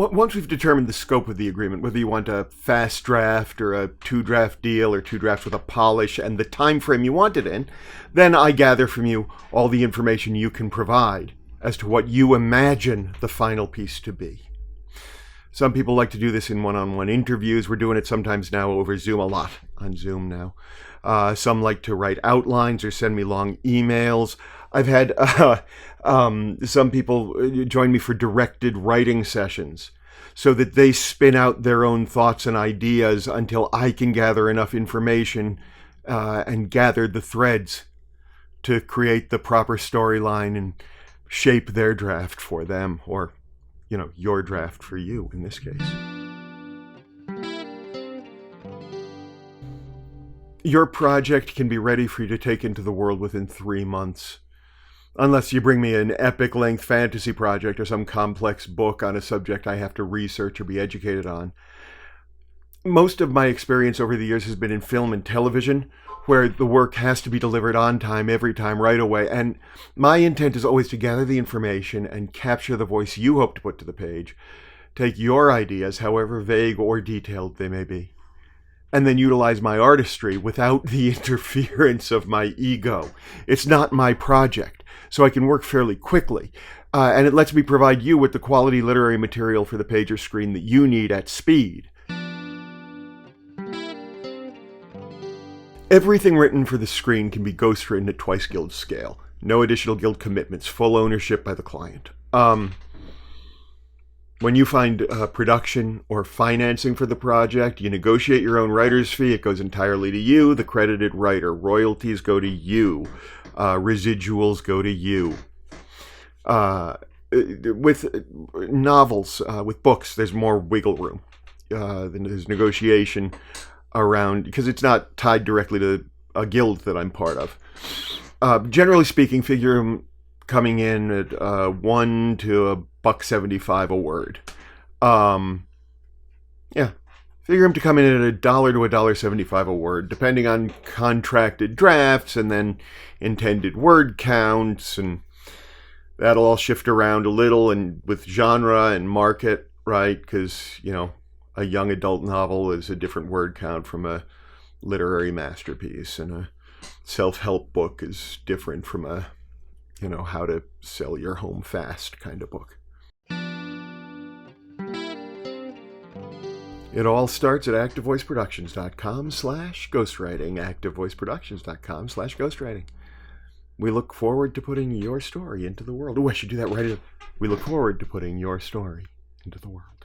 once we've determined the scope of the agreement, whether you want a fast draft or a 2-draft deal or 2 drafts with a polish and the time frame you want it in, then I gather from you all the information you can provide as to what you imagine the final piece to be. Some people like to do this in one-on-one interviews. We're doing it sometimes now over Zoom, a lot on Zoom now. Some like to write outlines or send me long emails. I've had some people join me for directed writing sessions so that they spin out their own thoughts and ideas until I can gather enough information and gather the threads to create the proper storyline and shape their draft for them, or, you know, your draft for you in this case. Your project can be ready for you to take into the world within 3 months. Unless you bring me an epic-length fantasy project or some complex book on a subject I have to research or be educated on. Most of my experience over the years has been in film and television, where the work has to be delivered on time, every time, right away. And my intent is always to gather the information and capture the voice you hope to put to the page, take your ideas, however vague or detailed they may be, and then utilize my artistry without the interference of my ego. It's not my project, so I can work fairly quickly. And it lets me provide you with the quality literary material for the page or screen that you need at speed. Everything written for the screen can be ghostwritten at twice guild scale. No additional guild commitments, full ownership by the client. When you find production or financing for the project, you negotiate your own writer's fee. It goes entirely to you, the credited writer. Royalties go to you. Residuals go to you. With novels, with books, there's more wiggle room. There's negotiation around, because it's not tied directly to a guild that I'm part of. Generally speaking, figure them coming in at $1 to $1.75 a word. Yeah, figure them to come in at $1 to $1.75 a word, depending on contracted drafts and then intended word counts, and that'll all shift around a little, and with genre and market, right? Because, you know, a young adult novel is a different word count from a literary masterpiece, and a self-help book is different from a, you know, how to sell your home fast kind of book. It all starts at activevoiceproductions.com/ghostwriting, activevoiceproductions.com/ghostwriting. We look forward to putting your story into the world. Oh, I should do that right. We look forward to putting your story into the world.